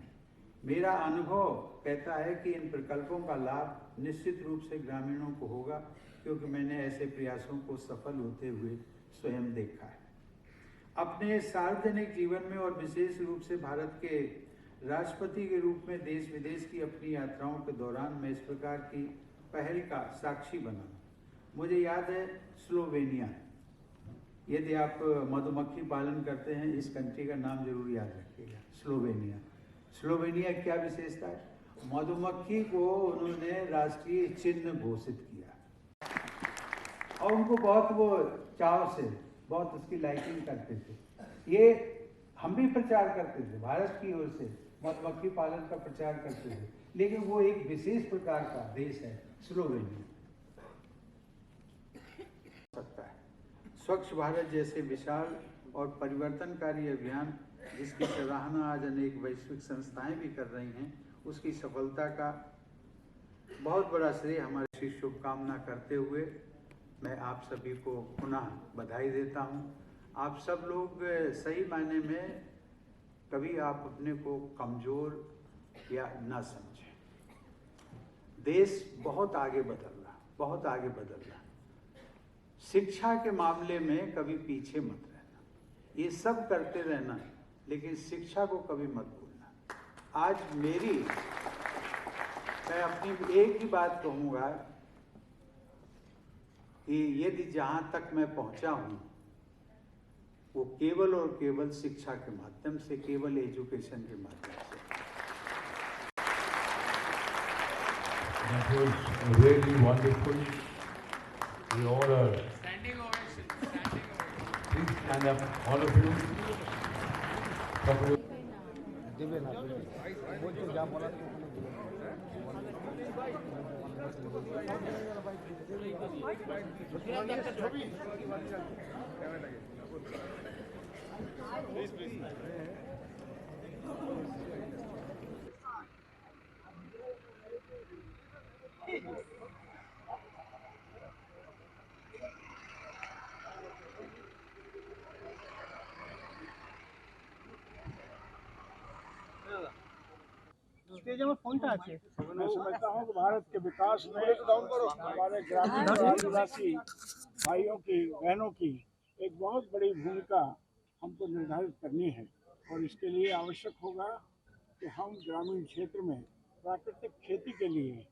F: मेरा अनुभव कहता है कि इन प्रकल्पों का लाभ निश्चित रूप से ग्रामीणों को होगा, क्योंकि मैंने ऐसे प्रयासों को सफल होते हुए स्वयं देखा है। अपने सार्वजनिक जीवन में और विशेष रूप से भारत के राष्ट्रपति के रूप में देश विदेश की अपनी यात्राओं के दौरान मैं इस प्रकार की पहल का साक्षी बना। मुझे याद है स्लोवेनिया, यदि आप मधुमक्खी पालन करते हैं इस कंट्री का नाम जरूर याद रखिएगा, स्लोवेनिया। स्लोवेनिया क्या विशेषता है? मधुमक्खी को उन्होंने राष्ट्रीय चिन्ह घोषित किया और उनको बहुत वो चाव से बहुत उसकी लाइकिंग करते थे। ये हम भी प्रचार करते थे, भारत की ओर से मधुमक्खी पालन का प्रचार करते थे, लेकिन वो एक विशेष प्रकार का देश है स्लोवेनिया। सकता है स्वच्छ भारत जैसे विशाल और परिवर्तनकारी अभियान जिसकी सराहना आज अनेक वैश्विक संस्थाएं भी कर रही हैं, उसकी सफलता का बहुत बड़ा श्रेय हमारी शुभकामना करते हुए मैं आप सभी को पुनः बधाई देता हूं। आप सब लोग सही मायने में कभी आप अपने को कमजोर या ना समझें। देश बहुत आगे बदल रहा। शिक्षा के मामले में कभी पीछे मत रहना, ये सब करते रहना, लेकिन शिक्षा को कभी मत भूलना। आज मैं अपनी एक ही बात कहूँगा कि यदि जहाँ तक मैं पहुँचा हूँ वो केवल और केवल शिक्षा के माध्यम से, केवल एजुकेशन के माध्यम से।
B: That was really wonderful. We all are.
C: Standing ovation.
B: Please stand up, all of you.
E: मैं समझता हूँ कि भारत के विकास में हमारे ग्रामीण और आदिवासी भाइयों की बहनों की एक बहुत बड़ी भूमिका हमको निर्धारित करनी है, और इसके लिए आवश्यक होगा कि हम ग्रामीण क्षेत्र में प्राकृतिक खेती के लिए,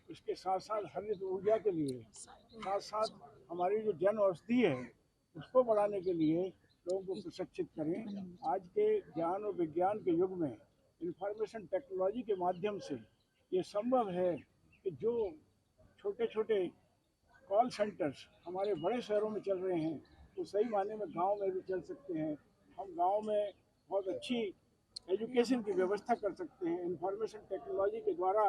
E: इसके साथ साथ हरित ऊर्जा के लिए, साथ साथ हमारी जो जन औषधि है उसको बढ़ाने के लिए लोगों को प्रशिक्षित करें। आज के ज्ञान और विज्ञान के युग में इंफॉर्मेशन टेक्नोलॉजी के माध्यम से ये संभव है कि जो छोटे छोटे कॉल सेंटर्स हमारे बड़े शहरों में चल रहे हैं वो सही मायने में गांव में भी चल सकते हैं। हम गांव में बहुत अच्छी एजुकेशन की व्यवस्था कर सकते हैं। इंफॉर्मेशन टेक्नोलॉजी के द्वारा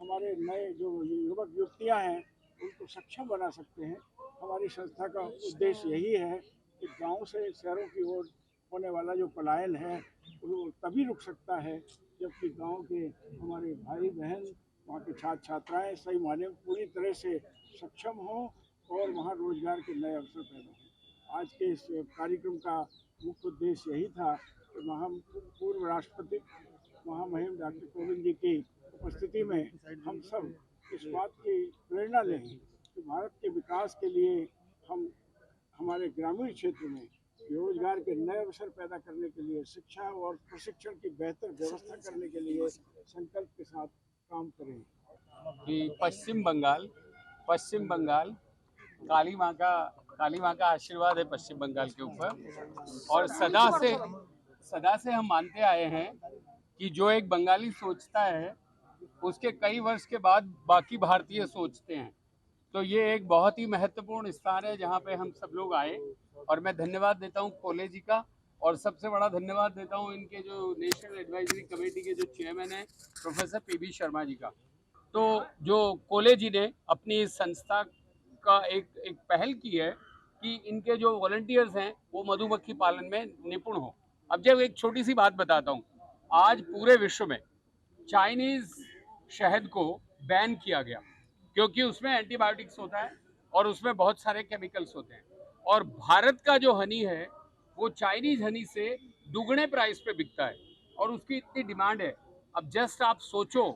E: हमारे नए जो युवक युवतियाँ हैं उनको सक्षम बना सकते हैं। हमारी संस्था का उद्देश्य यही है कि गाँव से शहरों की ओर होने वाला जो पलायन है वो तभी रुक सकता है जबकि गांव के हमारे भाई बहन, वहाँ के छात्र छात्राएं सही मायने में पूरी तरह से सक्षम हों और वहाँ रोजगार के नए अवसर पैदा हों। आज के इस कार्यक्रम का मुख्य उद्देश्य यही था कि पूर्व राष्ट्रपति महामहिम डॉक्टर कोविंद जी की उपस्थिति में हम सब इस बात की प्रेरणा लें कि भारत के विकास के लिए हम हमारे ग्रामीण क्षेत्र में रोजगार के नए अवसर पैदा करने के लिए, शिक्षा और प्रशिक्षण की बेहतर व्यवस्था करने के लिए संकल्प के साथ काम करें।
C: कि पश्चिम बंगाल काली माँ का आशीर्वाद है पश्चिम बंगाल के ऊपर, और सदा से हम मानते आए हैं कि जो एक बंगाली सोचता है उसके कई वर्ष के बाद बाकी भारतीय सोचते हैं। तो ये एक बहुत ही महत्वपूर्ण स्थान है जहाँ पे हम सब लोग आए, और मैं धन्यवाद देता हूँ कोले जी का, और सबसे बड़ा धन्यवाद देता हूँ इनके जो नेशनल एडवाइजरी कमेटी के जो चेयरमैन हैं प्रोफेसर पीबी शर्मा जी का। तो जो कोले जी ने अपनी इस संस्था का एक पहल की है कि इनके जो वॉलंटियर्स हैं वो मधुमक्खी पालन में निपुण हो। अब जब एक छोटी सी बात बताता हूँ, आज पूरे विश्व में चाइनीज शहद को बैन किया गया क्योंकि उसमें एंटीबायोटिक्स होता है और उसमें बहुत सारे केमिकल्स होते हैं, और भारत का जो हनी है वो चाइनीज हनी से दुगने प्राइस पे बिकता है और उसकी इतनी डिमांड है। अब जस्ट आप सोचो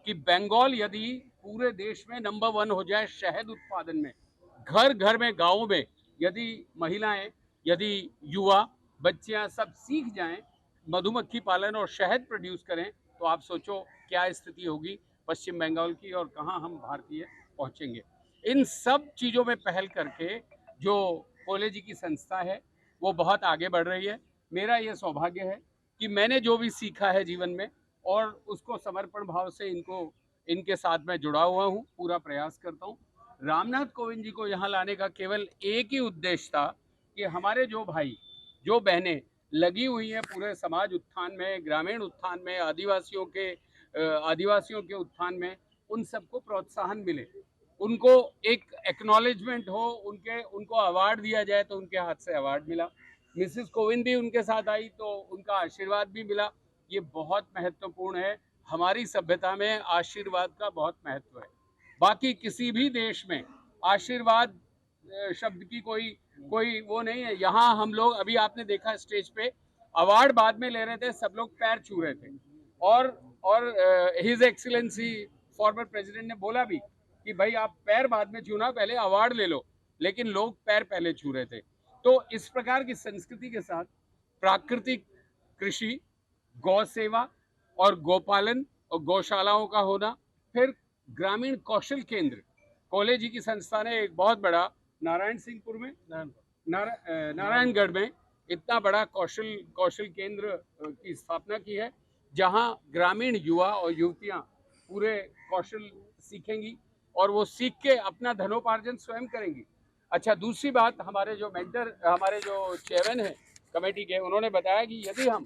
C: कि बंगाल यदि पूरे देश में नंबर 1 हो जाए शहद उत्पादन में, घर घर में, गाँव में यदि महिलाएं, यदि युवा, बच्चियां सब सीख जाएं मधुमक्खी पालन और शहद प्रोड्यूस करें, तो आप सोचो क्या स्थिति होगी पश्चिम बंगाल की और कहाँ हम भारतीय पहुँचेंगे। इन सब चीज़ों में पहल करके जो कोले जी की संस्था है वो बहुत आगे बढ़ रही है। मेरा ये सौभाग्य है कि मैंने जो भी सीखा है जीवन में और उसको समर्पण भाव से इनके साथ में जुड़ा हुआ हूँ, पूरा प्रयास करता हूँ। रामनाथ कोविंद जी को यहाँ लाने का केवल एक ही उद्देश्य था कि हमारे जो भाई, जो बहनें लगी हुई हैं पूरे समाज उत्थान में, ग्रामीण उत्थान में, आदिवासियों के उत्थान में, उन सबको प्रोत्साहन मिले, उनको एक एक्नॉलेजमेंट हो, उनको अवार्ड दिया जाए। तो उनके हाथ से अवार्ड मिला, मिसेस कोविंद भी उनके साथ आई तो उनका आशीर्वाद भी मिला। ये बहुत महत्वपूर्ण है, हमारी सभ्यता में आशीर्वाद का बहुत महत्व है। बाकी किसी भी देश में आशीर्वाद शब्द की कोई वो नहीं है। यहाँ हम लोग, अभी आपने देखा स्टेज पे अवार्ड बाद में ले रहे थे, सब लोग पैर छू रहे थे, और हिज एक्सीलेंसी फॉर्मर प्रेसिडेंट ने बोला भी कि भाई आप पैर बाद में छूना, पहले अवार्ड ले लो, लेकिन लोग पैर पहले छू रहे थे। तो इस प्रकार की संस्कृति के साथ प्राकृतिक कृषि, गौ सेवा और गोपालन और गौशालाओं का होना, फिर ग्रामीण कौशल केंद्र, कोले जी की संस्था ने एक बहुत बड़ा नारायणसिंहपुर में, नारायणगढ़ में इतना बड़ा कौशल केंद्र की स्थापना की है, जहां ग्रामीण युवा और युवतियां पूरे कौशल सीखेंगी और वो सीख के अपना धनोपार्जन स्वयं करेंगी। अच्छा, दूसरी बात, हमारे जो चेयरमैन हैं कमेटी के, उन्होंने बताया कि यदि हम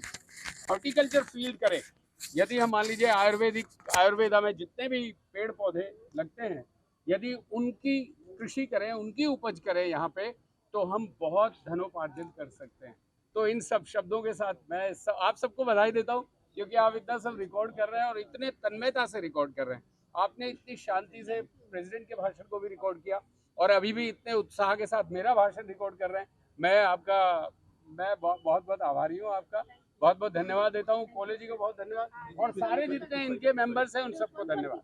C: हॉर्टिकल्चर फील्ड करें, यदि हम मान लीजिए आयुर्वेदा में जितने भी पेड़ पौधे लगते हैं, यदि उनकी कृषि करें, उनकी उपज करें यहाँ पे, तो हम बहुत धनोपार्जन कर सकते हैं। तो इन सब शब्दों के साथ मैं आप सबको बधाई देता हूँ, क्योंकि आप इतना सब रिकॉर्ड कर रहे हैं और इतने तन्मयता से रिकॉर्ड कर रहे हैं। आपने इतनी शांति से प्रेसिडेंट के भाषण को भी रिकॉर्ड किया और अभी भी इतने उत्साह के साथ मेरा भाषण रिकॉर्ड कर रहे हैं। मैं बहुत आभारी हूँ आपका, बहुत बहुत धन्यवाद देता हूँ। कोले जी को बहुत धन्यवाद, और सारे जितने इनके मेंबर्स हैं उन सबको धन्यवाद।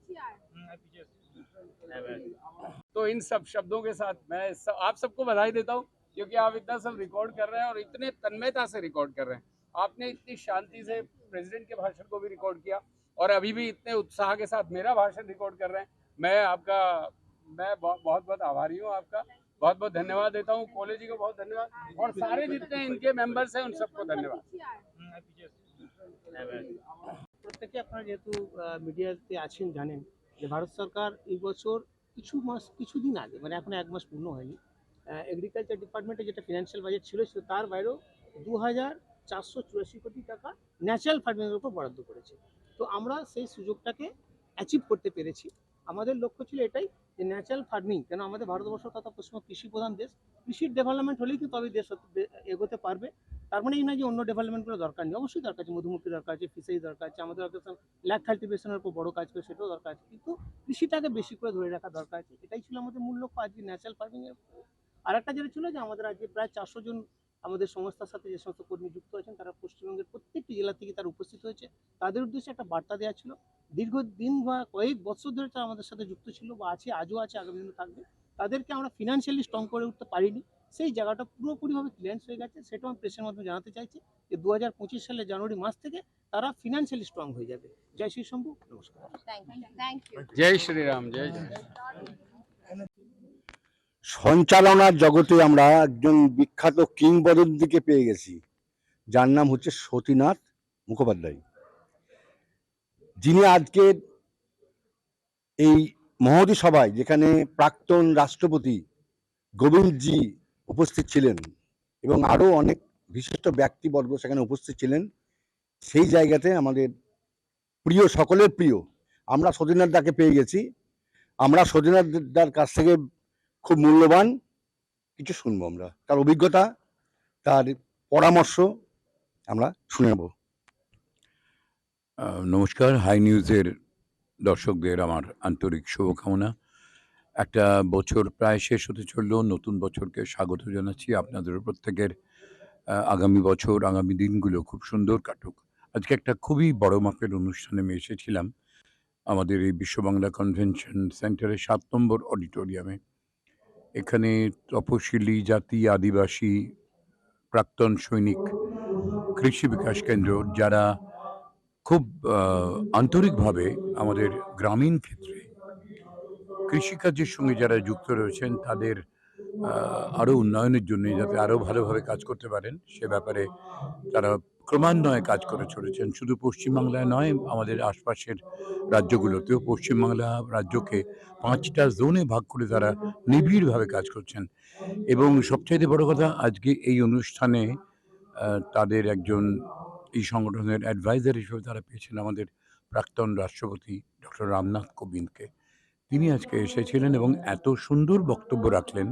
C: तो इन सब शब्दों के साथ मैं आप सबको बधाई देता हूँ, क्योंकि आप इतना सब रिकॉर्ड कर रहे हैं और इतने तन्मयता से रिकॉर्ड कर रहे हैं। आपने इतनी शांति से प्रेसिडेंट के भाषण को भी रिकॉर्ड किया और अभी भी इतने उत्साह के साथ मेरा भाषण रिकॉर्ड कर रहे हैं। मैं बहुत आभारी हूँ आपका, बहुत बहुत धन्यवाद देता हूँ। कोले जी को बहुत धन्यवाद, और सारे जितने इनके मेंबर्स हैं उन सबको धन्यवाद।
G: প্রত্যেকে আপনারা যেহেতু মিডিয়াতে আছেন জানেন যে ভারত সরকার এই বছর কিছুদিন আগে, মানে এখন 1 মাস পূর্ণ হয়নি, এগ্রিকালচার ডিপার্টমেন্টে যেটা ফিনান্সিয়াল বাজেট ছিল তার বাইরেও 2484 কোটি টাকা ন্যাচারাল ফার্মিংয়ের উপর বরাদ্দ করেছে। তো আমরা সেই সুযোগটাকে অ্যাচিভ করতে পেরেছি। আমাদের লক্ষ্য ছিল এটাই যে ন্যাচারাল ফার্মিং, কেন আমাদের ভারতবর্ষ তথা পশ্চিমবঙ্গ কৃষি প্রধান দেশ, কৃষির ডেভেলপমেন্ট হলেই কিন্তু তবে দেশ এগোতে পারবে। তার মানে এই নয় যে অন্য ডেভেলপমেন্টগুলো দরকার নেই, অবশ্যই দরকার আছে, মধুমুখী দরকার আছে, ফিশারি দরকার আছে, আমাদের ল্যাক কাল্টিভেশনের উপর বড় কাজ করে সেটাও দরকার আছে, কিন্তু কৃষিটাকে বেশি করে ধরে রাখা দরকার আছে। এটাই ছিল আমাদের মূল লক্ষ্য আজকে ন্যাচারাল ফার্মিং এর। আর একটা যেটা ছিল যে আমাদের আজকে প্রায় 400 জন আমাদের সংস্থার সাথে যে সমস্ত কর্মী যুক্ত আছেন তারা পশ্চিমবঙ্গের প্রত্যেকটি জেলা থেকে তারা উপস্থিত হয়েছে। তাদের উদ্দেশ্যে একটা বার্তা দেওয়া ছিল, দীর্ঘদিন বা কয়েক বছর ধরে তারা আমাদের সাথে যুক্ত ছিল বা আছে, আজও আছে, আগামী দিনও থাকবে। তাদেরকে আমরা ফিনান্সিয়ালি স্ট্রং করে উঠতে পারিনি, সেই জায়গাটা পুরোপুরিভাবে ক্লিয়ারেন্স হয়ে গেছে। সেটাও আমি প্রেসের মাধ্যমে জানাতে চাইছি যে 2025 সালের জানুয়ারি মাস থেকে তারা ফিনান্সিয়ালি স্ট্রং হয়ে যাবে। জয় শ্রী শম্ভু, নমস্কার।
H: Thank you.
C: जय श्री राम, जय श्री राम।
A: সঞ্চালনার জগতে আমরা একজন বিখ্যাত কিংবদন্তিকে পেয়ে গেছি, যার নাম হচ্ছে সতীনাথ মুখোপাধ্যায়, যিনি আজকে এই মহতী সভায়, যেখানে প্রাক্তন রাষ্ট্রপতি গোবিন্দজি উপস্থিত ছিলেন এবং আরও অনেক বিশিষ্ট ব্যক্তিবর্গ সেখানে উপস্থিত ছিলেন, সেই জায়গাতে আমাদের প্রিয়, সকলের প্রিয়, আমরা সতীনাথ দাকে পেয়ে গেছি। আমরা সতীনাথ দার কাছ থেকে খুব মূল্যবান কিছু শুনবো, আমরা তার অভিজ্ঞতা, তার পরামর্শ আমরা শুনে নেব।
B: নমস্কার, হাই নিউজের দর্শকদের আমার আন্তরিক শুভকামনা। একটা বছর প্রায় শেষ হতে চললো, নতুন বছরকে স্বাগত জানাচ্ছি। আপনাদের প্রত্যেকের আগামী বছর, আগামী দিনগুলো খুব সুন্দর কাটুক। আজকে একটা খুবই বড় মাপের অনুষ্ঠানে আমি এসেছিলাম আমাদের এই বিশ্ব বাংলা কনভেনশন সেন্টারের 7 নম্বর অডিটোরিয়ামে। এখানে তপশিলি জাতি, আদিবাসী, প্রাক্তন সৈনিক, কৃষি বিকাশ কেন্দ্র, যারা খুব আন্তরিকভাবে আমাদের গ্রামীণ ক্ষেত্রে কৃষিকাজের সঙ্গে যারা যুক্ত রয়েছেন, তাদের আরও উন্নয়নের জন্য যাতে আরও ভালোভাবে কাজ করতে পারেন সে ব্যাপারে তারা ক্রমান্বয়ে কাজ করে চলেছেন। শুধু পশ্চিমবাংলায় নয়, আমাদের আশপাশের রাজ্যগুলোতেও। পশ্চিমবাংলা রাজ্যকে 5টা জোনে ভাগ করে তারা নিবিড়ভাবে কাজ করছেন। এবং সবচাইতে বড় কথা, আজকে এই অনুষ্ঠানে তাদের একজন, এই সংগঠনের অ্যাডভাইজার হিসেবে তারা পেয়েছেন আমাদের প্রাক্তন রাষ্ট্রপতি ডক্টর রামনাথ কোবিন্দকে। তিনি আজকে এসেছিলেন এবং এত সুন্দর বক্তব্য রাখলেন,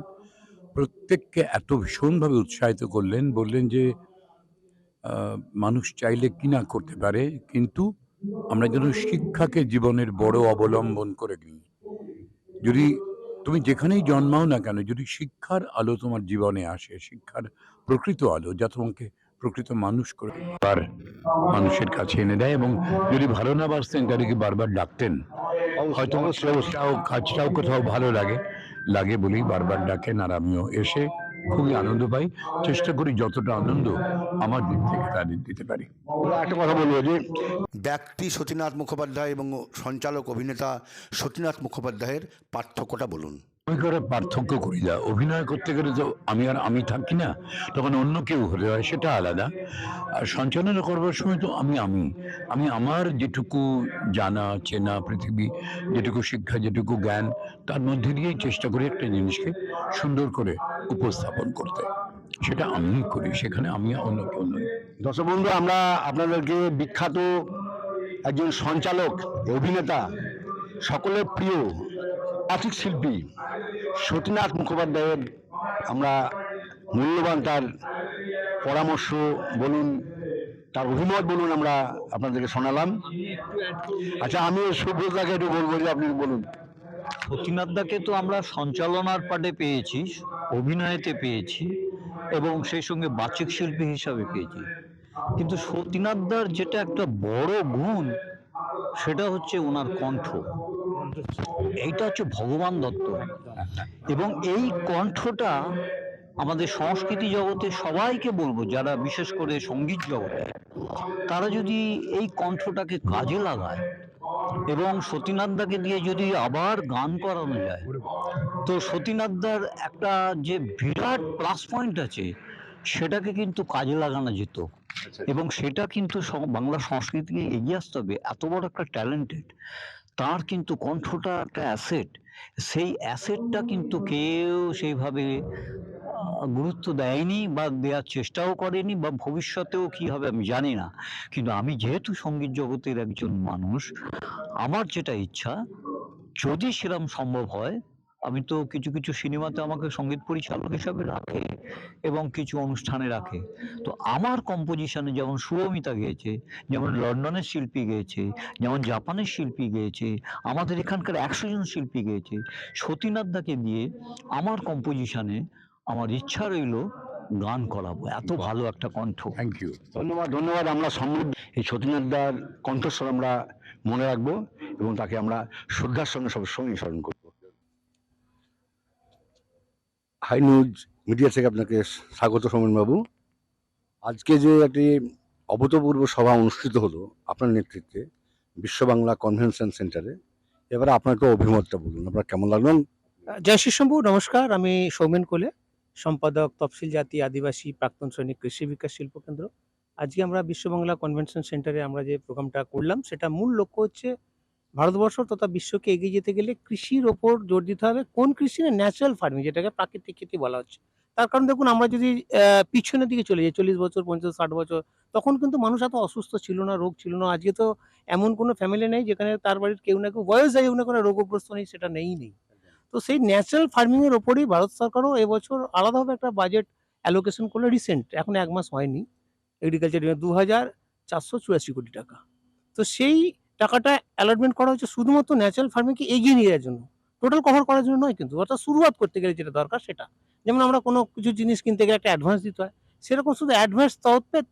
B: প্রত্যেককে এত ভীষণভাবে উৎসাহিত করলেন। বললেন যে মানুষ চাইলে কি না করতে পারে, কিন্তু আমরা যেন শিক্ষাকে জীবনের বড় অবলম্বন করে নিই। যদি তুমি যেখানেই জন্মাও না কেন, যদি শিক্ষার আলো তোমার জীবনে আসে, শিক্ষার প্রকৃত আলো যা তোমাকে প্রকৃত মানুষ করে আর মানুষের কাছে এনে দেয়, এবং যদি ভালো না বাসতেন তাদেরকে বারবার ডাকতেন। হয়তো কাজটাও কোথাও ভালো লাগে বলেই বারবার ডাকেন। আর আমিও এসে খুবই আনন্দ পাই, চেষ্টা করি যতটা আনন্দ আমার দিক থেকে তাদের দিতে পারি।
A: একটা কথা বলবো যে ব্যক্তি সতীনাথ মুখোপাধ্যায় এবং সঞ্চালক অভিনেতা সতীনাথ মুখোপাধ্যায়ের পার্থক্যটা বলুন।
B: আমি করে পার্থক্য করি না। অভিনয় করতে গেলে তো আমি থাকি না, তখন অন্য কেউ হতে হয়, সেটা আলাদা। আর সঞ্চালনা করবার সময় তো আমি আমার যেটুকু জানা চেনা পৃথিবী, যেটুকু শিক্ষা, যেটুকু জ্ঞান, তার মধ্যে দিয়েই চেষ্টা করি একটা জিনিসকে সুন্দর করে উপস্থাপন করতে। সেটা আমি করি, সেখানে আমি অন্য কেউ নই।
A: দর্শক বন্ধু, আমরা আপনাদেরকে বিখ্যাত একজন সঞ্চালক, অভিনেতা, সকলের প্রিয় আর্থিক শিল্পী সতীনাথ মুখোপাধ্যায়ের আমরা মূল্যবান তার পরামর্শ বলুন, তার অভিমত বলুন, আমরা আপনাদেরকে শোনালাম। আচ্ছা, আমি সুব্রতদাকে একটু বলবো যে আপনি বলুন।
I: সতীনাথদাকে তো আমরা সঞ্চালনার পার্টে পেয়েছি, অভিনয়েতে পেয়েছি এবং সেই সঙ্গে বাচিক শিল্পী হিসাবে পেয়েছি। কিন্তু সতীনাথদার যেটা একটা বড় গুণ, সেটা হচ্ছে ওনার কণ্ঠ। এইটা হচ্ছে ভগবান দত্ত, এবং এই কণ্ঠটা আমাদের সংস্কৃতি জগতে সবাইকে বলবো, যারা বিশেষ করে সঙ্গীত জগতে, তারা যদি এই কণ্ঠটাকে কাজে লাগায় এবং সতীনাথদাকে দিয়ে যদি আবার গান করানো যায়, তো সতীনাথদার একটা যে বিরাট প্লাস পয়েন্ট আছে, সেটাকে কিন্তু কাজে লাগানো যেত। এবং সেটা কিন্তু বাংলা সংস্কৃতিকে এগিয়ে আসতে হবে। এত বড় একটা ট্যালেন্টেড, তার কিন্তু কণ্ঠটা একটা অ্যাসেট। সেই অ্যাসেটটা কিন্তু কেউ সেইভাবে গুরুত্ব দেয়নি বা দেওয়ার চেষ্টাও করেনি, বা ভবিষ্যতেও কি হবে আমি জানি না। কিন্তু আমি যেহেতু সঙ্গীত জগতের একজন মানুষ, আমার যেটা ইচ্ছা, যদি সেরকম সম্ভব হয়, আমি তো কিছু কিছু সিনেমাতে আমাকে সঙ্গীত পরিচালক হিসাবে রাখে এবং কিছু অনুষ্ঠানে রাখে। তো আমার কম্পোজিশনে যেমন সুরমিতা গেয়েছে, যেমন লন্ডনের শিল্পী গেয়েছে, যেমন জাপানের শিল্পী গেয়েছে, আমাদের এখানকার 100 জন শিল্পী গেয়েছে, সতীনাথদাকে দিয়ে আমার কম্পোজিশনে আমার ইচ্ছা রইল গান করাবো, এত ভালো একটা কণ্ঠ।
B: Thank you.
A: ধন্যবাদ, ধন্যবাদ। আমরা সমৃদ্ধ এই সতীনাথদার কণ্ঠস্বর আমরা মনে রাখবো এবং তাকে আমরা শ্রদ্ধার সঙ্গে সবসময় স্মরণ করব। হাই নিউজ মিডিয়া থেকে আপনাকে স্বাগত সোমেনবাবু। আজকে যে একটি অভূতপূর্ব সভা অনুষ্ঠিত হলো আপনার নেতৃত্বে বিশ্ব বাংলা কনভেনশন সেন্টারে, এবারে আপনার একটু অভিমতটা বলুন, আপনার কেমন লাগলো?
G: জয় শ্রী শম্ভু, নমস্কার। আমি সৌমেন কোলে, সম্পাদক তফসিল জাতি আদিবাসী প্রাক্তন সৈনিক কৃষি বিকাশ শিল্প কেন্দ্র। আজকে আমরা বিশ্ব বাংলা কনভেনশন সেন্টারে আমরা যে প্রোগ্রামটা করলাম, সেটা মূল লক্ষ্য হচ্ছে ভারতবর্ষ তথা বিশ্বকে এগিয়ে যেতে গেলে কৃষির ওপর জোর দিতে হবে। কোন কৃষি? না, ন্যাচারাল ফার্মিং, যেটাকে প্রাকৃতিক কৃষি বলা হচ্ছে। তার কারণ দেখুন, আমরা যদি পিছনের দিকে চলে যাই 40 বছর 50-60 বছর, তখন কিন্তু মানুষ এত অসুস্থ ছিল না, রোগ ছিল না। আজকে তো এমন কোনো ফ্যামিলি নেই যেখানে তার বাড়ির কেউ না কেউ বয়স যায় না কোনো রোগগ্রস্ত নেই, সেটা নেই। তো সেই ন্যাচারাল ফার্মিং এর ওপরেই ভারত সরকারও এবছর আলাদাভাবে একটা বাজেট অ্যালোকেশন করলো রিসেন্ট, এখন 1 মাস হয়নি। এগ্রিকালচার 2,484 কোটি টাকা। তো সেই টাকাটা অ্যালটমেন্ট করা হয়েছে শুধুমাত্র ন্যাচারাল ফার্মিংকে এগিয়ে নিয়ে যাওয়ার জন্য, টোটাল কভার করার জন্য নয় কিন্তু, অর্থাৎ শুরুয়াত করতে গেলে যেটা দরকার সেটা। যেমন আমরা কোনো কিছু জিনিস কিনতে গেলে একটা অ্যাডভান্স দিতে হয়, সেরকম শুধু অ্যাডভান্স তহবিলের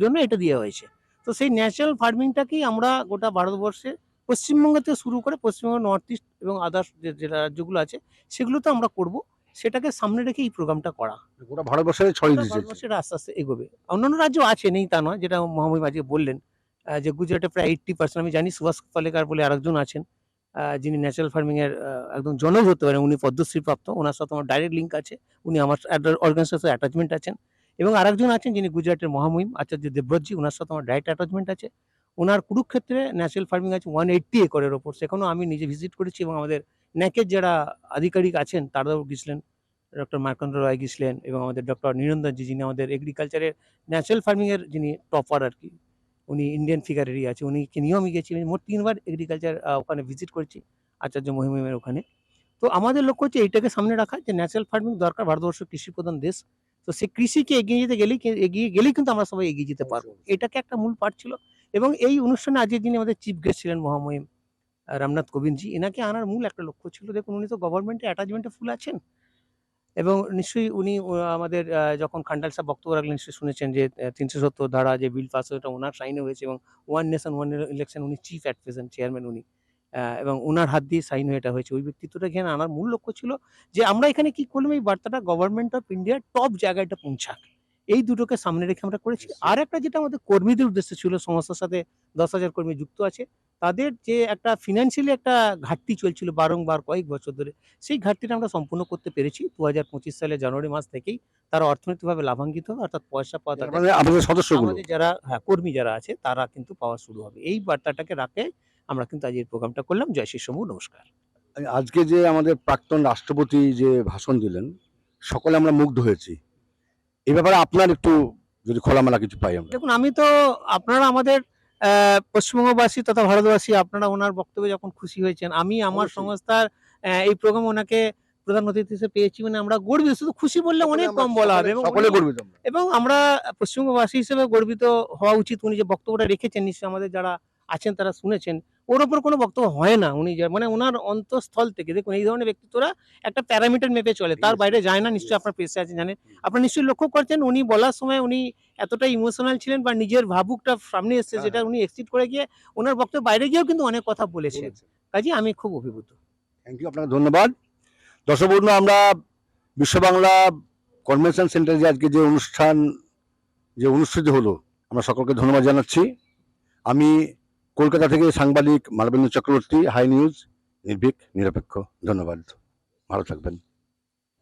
G: জন্য এটা দেওয়া হয়েছে। তো সেই ন্যাচারাল ফার্মিংটাকেই আমরা গোটা ভারতবর্ষে পশ্চিমবঙ্গ থেকে শুরু করে পশ্চিমবঙ্গ, নর্থ ইস্ট এবং আদার্স যে রাজ্যগুলো আছে সেগুলোতে আমরা করব, সেটাকে সামনে রেখে এই প্রোগ্রামটা করা।
A: গোটা ভারতবর্ষে ছড়িয়ে দিয়েছে।
G: ভারতবর্ষের আস্তে আস্তে এগোবে। অন্যান্য রাজ্য আছে, নেই তা নয়, যেটা মহামহিম আজকে বললেন যে গুজরাটে প্রায় 80%। আমি জানি সুভাষ পালেকার বলে আরেকজন আছেন, যিনি ন্যাচারাল ফার্মিং এর একদম জনক হতে পারেন, উনি পদ্মশ্রী প্রাপ্ত, ওনার সাথে আমার ডাইরেক্ট লিঙ্ক আছে, উনি আমার অর্গানাইজেশনের সাথে অ্যাটাচমেন্ট আছেন। এবং আরেকজন আছেন যিনি গুজরাটের মহামহিম আচার্য দেবব্রতজি, ওনার সাথে আমার ডাইরেক্ট অ্যাটাচমেন্ট আছে। ওনার কুরুক্ষেত্রে ন্যাচারাল ফার্মিং আছে 180 একরের ওপর, সেখানেও আমি নিজে ভিজিট করেছি এবং আমাদের ন্যাকের যারা আধিকারিক আছেন তারাও গেছিলেন, ডক্টর মার্কন্ড রয় গেছিলেন এবং আমাদের ডক্টর নিরঞ্জনজি, যিনি আমাদের এগ্রিকালচারের ন্যাচারাল ফার্মিং এর যিনি টপার আর কি, উনি ইন্ডিয়ান ফিগারেরই আছে, উনিকে নিয়েও আমি গেছি। মোট 3 বার এগ্রিকালচার ওখানে ভিজিট করেছি আচার্য মহিমের ওখানে। তো আমাদের লক্ষ্য হচ্ছে এইটাকে সামনে রাখা, যে ন্যাচারাল ফার্মিং দরকার, ভারতবর্ষ কৃষি প্রধান দেশ। তো সেই কৃষিকে এগিয়ে গেলেই কিন্তু আমরা সবাই এগিয়ে যেতে পারবো, এটাকে একটা মূল পার্ট ছিল। এবং এই অনুষ্ঠানে আজকে যিনি আমাদের চিফ গেস্ট ছিলেন মহামহিম রামনাথ কোবিন্দজি, এনাকে আনার মূল একটা লক্ষ্য ছিল। দেখুন, উনি তো গভর্নমেন্টের অ্যাটাচমেন্টে ফুল আছেন এবং নিশ্চয়ই উনি আমাদের যখন খান্ডাল সাহেব বক্তব্য রাখলেন, নিশ্চয়ই শুনেছেন যে 370 ধারা যে বিল পাস হয়েছে ওনার সাইনে হয়েছে, এবং 1 নেশন 1 ইলেকশন, উনি চিফ অ্যাট প্রেজেন্ট চেয়ারম্যান উনি, এবং ওনার হাত দিয়ে সাইন হয়ে এটা হয়েছে। ওই ব্যক্তিত্বটা এখানে আনার মূল লক্ষ্য ছিল যে আমরা এখানে কি করলাম, এই বার্তাটা গভর্নমেন্ট অফ ইন্ডিয়ার টপ জায়গাটা পৌঁছাক, এই দুটোকে সামনে রেখে আমরা করেছি। আর একটা যেটা আমাদের কর্মীদের উদ্দেশ্যে ছিল, সংস্থার সাথে 10,000 কর্মী যুক্ত আছে, তাদের যে একটা ফিনান্সিয়ালি একটা ঘাটতি চলছিল বারংবার কয়েক বছর ধরে, সেই ঘাটতিটা আমরা সম্পূর্ণ করতে পেরেছি। 2025 সালের জানুয়ারি মাস থেকেই তারা অর্থনৈতিকভাবে লাভান্বিত হবে, অর্থাৎ পয়সা পাওয়া তাদের,
A: আমাদের সদস্যগুলো,
G: আমাদের যারা কর্মী যারা আছে তারা কিন্তু পাওয়া শুরু হবে। এই বার্তাটাকে রাখে আমরা কিন্তু আজ এই প্রোগ্রামটা করলাম। জয় শ্রী শম্ভু, নমস্কার।
A: আজকে যে আমাদের প্রাক্তন রাষ্ট্রপতি যে ভাষণ দিলেন, সকলে আমরা মুগ্ধ হয়েছি। এই ব্যাপারে আপনার একটু যদি খোলামেলা কিছু পাই আমরা।
G: দেখুন, আমি তো, আপনারা আমাদের পশ্চিমবঙ্গবাসী তথা ভারতবাসী, আপনারা ওনার বক্তব্যে যখন খুশি হয়েছেন, আমি আমার
A: অবশ্যই।
G: সংস্থার এই প্রোগ্রামে ওনাকে প্রধান অতিথি হিসেবে পেয়েছি, মানে আমরা গর্বিত। শুধু খুশি বললে অনেক কম বলা হবে, এবং
A: সকলে গর্বিত আমরা।
G: এবং আমরা পশ্চিমবঙ্গবাসী হিসেবে গর্বিত হওয়া উচিত। উনি যে বক্তব্যটা রেখেছেন, নিশ্চয়ই আমাদের যারা আছেন তারা শুনেছেন, ওর ওপর কোনো বক্তব্য হয় না। উনি মানে ওনার অন্তঃস্থল থেকে, দেখুন এই ধরনের ব্যক্তিত্বরা একটা প্যারামিটার মেপে চলে, তার বাইরে যায় না। নিশ্চয়ই আপনার পেশে আছে, জানেন, আপনারা নিশ্চয়ই লক্ষ্য করছেন উনি বলার সময় উনি এতটা ইমোশনাল ছিলেন, বা নিজের ভাবুকটা সামনে এসছে, যেটা উনি এক্সিট করে গিয়ে ওনার বক্তব্য বাইরে গিয়েও কিন্তু অনেক কথা বলেছেন। কাজে আমি খুব অভিভূত।
A: থ্যাংক ইউ, আপনাকে ধন্যবাদ। দর্শক বন্ধু, আমরা বিশ্ব বাংলা কনভেনশন সেন্টারে যে আজকে যে অনুষ্ঠান যে অনুষ্ঠিত হলো, আমরা সকলকে ধন্যবাদ জানাচ্ছি। আমি কলকাতা থেকে সাংবাদিক মালবেন্দু চক্রবর্তী, হাই নিউজ, নির্ভীক, নিরপেক্ষ। ধন্যবাদ, ভালো থাকবেন।